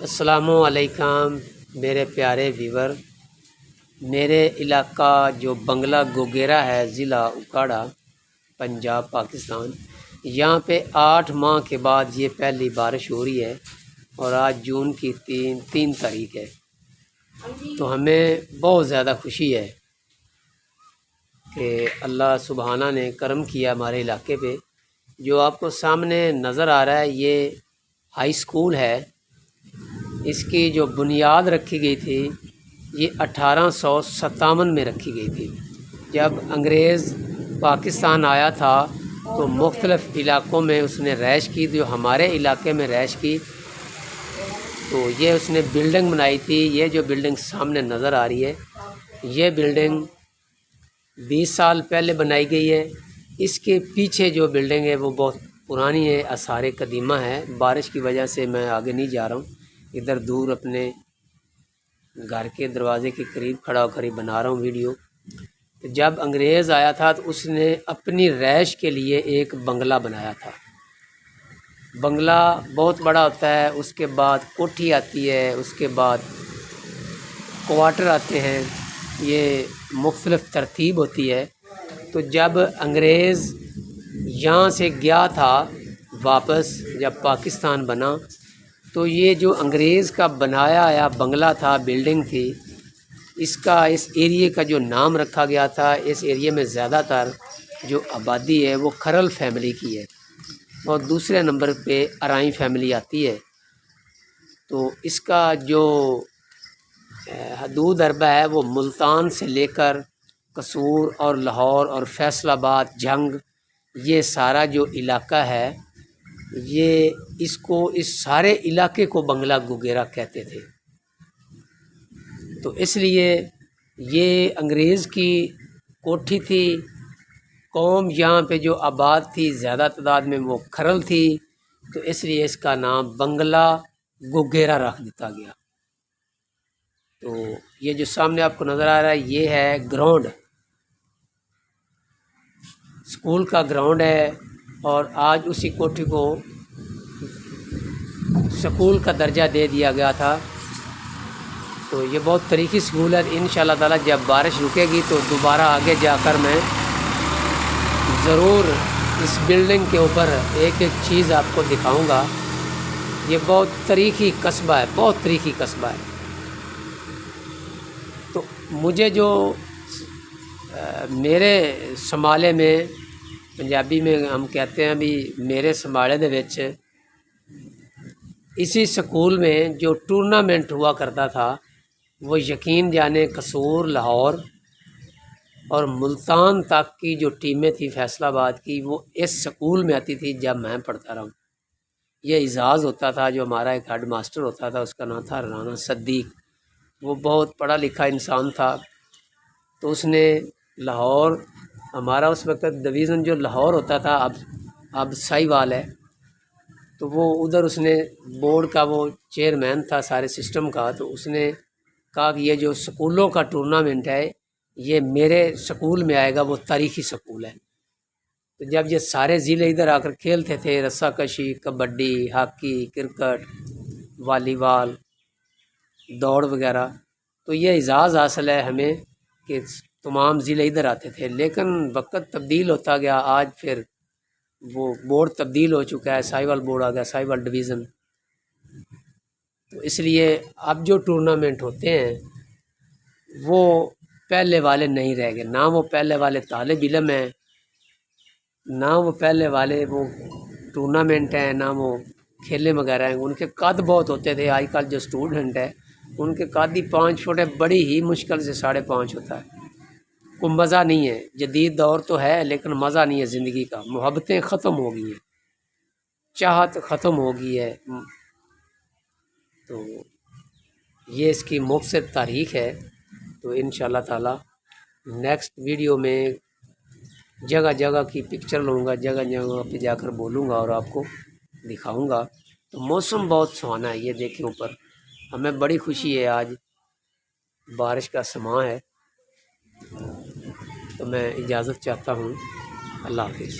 السلام علیکم میرے پیارے ویور۔ میرے علاقہ جو بنگلہ گوگیرا ہے، ضلع اکاڑا، پنجاب، پاکستان، یہاں پہ 8 ماہ کے بعد یہ پہلی بارش ہو رہی ہے اور آج جون کی تین تاریخ ہے، تو ہمیں بہت زیادہ خوشی ہے کہ اللہ سبحانہ نے کرم کیا ہمارے علاقے پہ۔ جو آپ کو سامنے نظر آ رہا ہے یہ ہائی اسکول ہے۔ اس کی جو بنیاد رکھی گئی تھی یہ 1857 میں رکھی گئی تھی۔ جب انگریز پاکستان آیا تھا تو مختلف علاقوں میں اس نے رہائش کی، جو ہمارے علاقے میں رہائش کی تو یہ اس نے بلڈنگ بنائی تھی۔ یہ جو بلڈنگ سامنے نظر آ رہی ہے یہ بلڈنگ 20 سال پہلے بنائی گئی ہے۔ اس کے پیچھے جو بلڈنگ ہے وہ بہت پرانی ہے، آثار قدیمہ ہے۔ بارش کی وجہ سے میں آگے نہیں جا رہا ہوں، ادھر دور اپنے گھر کے دروازے کے قریب کھڑا ہو کر ہی بنا رہا ہوں ویڈیو۔ تو جب انگریز آیا تھا تو اس نے اپنی رہائش کے لیے ایک بنگلہ بنایا تھا۔ بنگلہ بہت بڑا ہوتا ہے، اس کے بعد کوٹھی آتی ہے، اس کے بعد کوارٹر آتے ہیں، یہ مختلف ترتیب ہوتی ہے۔ تو جب انگریز یہاں سے گیا تھا واپس، جب پاکستان بنا، تو یہ جو انگریز کا بنایا بنگلہ تھا، بلڈنگ تھی، اس ایریے کا جو نام رکھا گیا تھا، اس ایریے میں زیادہ تر جو آبادی ہے وہ کھرل فیملی کی ہے اور دوسرے نمبر پہ ارائیں فیملی آتی ہے۔ تو اس کا جو حدود اربہ ہے وہ ملتان سے لے کر قصور اور لاہور اور فیصل آباد، جنگ، یہ سارا جو علاقہ ہے یہ اس سارے علاقے کو بنگلہ گوگیرا کہتے تھے۔ تو اس لیے یہ انگریز کی کوٹھی تھی۔ قوم یہاں پہ جو آباد تھی زیادہ تعداد میں وہ کھرل تھی، تو اس لیے اس کا نام بنگلہ گوگیرا رکھ دیتا گیا۔ تو یہ جو سامنے آپ کو نظر آ رہا ہے یہ ہے گراؤنڈ، اسکول کا گراؤنڈ ہے، اور آج اسی کوٹھی کو سکول کا درجہ دے دیا گیا تھا۔ تو یہ بہت تاریخی سکول ہے۔ انشاءاللہ تعالی جب بارش رکے گی تو دوبارہ آگے جا کر میں ضرور اس بلڈنگ کے اوپر ایک ایک چیز آپ کو دکھاؤں گا۔ یہ بہت تاریخی قصبہ ہے، بہت تاریخی قصبہ ہے۔ تو مجھے جو میرے سمالے میں، پنجابی میں ہم کہتے ہیں بھی میرے سمالے دے وچ، اسی سکول میں جو ٹورنامنٹ ہوا کرتا تھا وہ یقین جانے قصور، لاہور اور ملتان تک کی جو ٹیمیں تھیں فیصل آباد کی، وہ اس سکول میں آتی تھی جب میں پڑھتا رہا ہوں۔ یہ اعزاز ہوتا تھا، جو ہمارا ایک ہیڈ ماسٹر ہوتا تھا اس کا نام تھا رانا صدیق، وہ بہت پڑھا لکھا انسان تھا۔ تو اس نے لاہور، ہمارا اس وقت ڈویژن جو لاہور ہوتا تھا اب ساہیوال ہے، تو وہ ادھر اس نے بورڈ کا وہ چیئرمین تھا سارے سسٹم کا، تو اس نے کہا کہ یہ جو سکولوں کا ٹورنامنٹ ہے یہ میرے سکول میں آئے گا، وہ تاریخی سکول ہے۔ تو جب یہ سارے ضلع ادھر آ کر کھیلتے تھے، رسہ کشی، کبڈی، ہاکی، کرکٹ، والی بال، دوڑ وغیرہ، تو یہ اعزاز حاصل ہے ہمیں کہ تمام ضلع ادھر آتے تھے۔ لیکن وقت تبدیل ہوتا گیا، آج پھر وہ بورڈ تبدیل ہو چکا ہے، ساہیوال بورڈ آ گیا، ساہیوال ڈویژن۔ تو اس لیے اب جو ٹورنامنٹ ہوتے ہیں وہ پہلے والے نہیں رہ گئے، نہ وہ پہلے والے طالب علم ہیں، نہ وہ پہلے والے وہ ٹورنامنٹ ہیں، نہ وہ کھیلے وغیرہ ہیں۔ ان کے قد بہت ہوتے تھے، آج کل جو اسٹوڈنٹ ہے ان کے قد ہی 5 فٹ ہے، بڑی ہی مشکل سے 5.5 ہوتا ہے۔ کوئی مزہ نہیں ہے، جدید دور تو ہے لیکن مزہ نہیں ہے زندگی کا۔ محبتیں ختم ہو گئی ہیں، چاہت ختم ہو گئی ہے۔ تو یہ اس کی مختصر تاریخ ہے۔ تو انشاءاللہ تعالی نیکسٹ ویڈیو میں جگہ جگہ کی پکچر لوں گا، جگہ جگہ پہ جا کر بولوں گا اور آپ کو دکھاؤں گا۔ تو موسم بہت سہانا ہے، یہ دیکھیں اوپر، ہمیں بڑی خوشی ہے، آج بارش کا سماں ہے۔ تو میں اجازت چاہتا ہوں، اللہ حافظ۔